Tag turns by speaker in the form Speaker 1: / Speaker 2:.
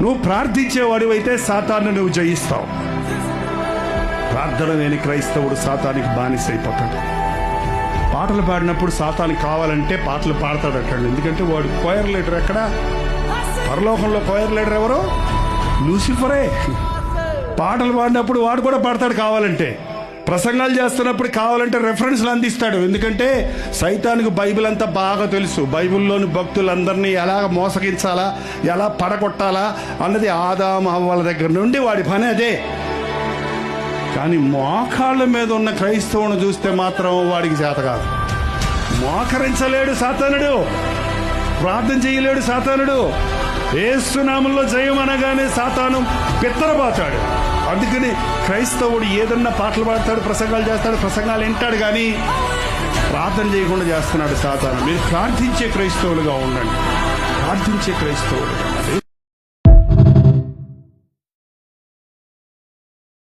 Speaker 1: నువ్వు ప్రార్థించేవాడివి అయితే సాతాను నువ్వు జయిస్తావు. ప్రార్థన లేని క్రైస్తవుడు సాతానికి బానిసైపోతాడు. పాటలు పాడినప్పుడు సాతానికి కావాలంటే పాటలు పాడతాడు అంటాడు. ఎందుకంటే వాడు కోయర్ లీడర్. ఎక్కడ? పరలోకంలో కోయర్ లీడర్ ఎవరు? లూసిఫరే. పాటలు పాడినప్పుడు వాడు కూడా పాడతాడు కావాలంటే. ప్రసంగాలు చేస్తున్నప్పుడు కావాలంటే రెఫరెన్స్లు అందిస్తాడు. ఎందుకంటే సైతానికి బైబిల్ అంతా బాగా తెలుసు. బైబిల్లోని భక్తులందరినీ ఎలా మోసగించాలా, ఎలా పడగొట్టాలా అన్నది ఆదాము హవ్వల దగ్గర నుండి వాడి పని అదే. కానీ మోకాళ్ళ మీద ఉన్న క్రైస్తవుని చూస్తే మాత్రం వాడికి చేత కాదు. మోకరించలేడు సాతానుడు, ప్రార్థన చేయలేడు సాతానుడు. యేసు నామములో జయమనగానే సాతాను పిత్తరపోతాడు. అందుకని క్రైస్తవుడు ఏదన్నా పాటలు పాడతాడు, ప్రసంగాలు చేస్తాడు, ప్రసంగాలు వింటాడు, కానీ ప్రార్థన చేయకుండా చేస్తున్నాడు సాతాను. మీరు ప్రార్థించే క్రైస్తవులుగా ఉండండి. ప్రార్థించే క్రైస్తవులు.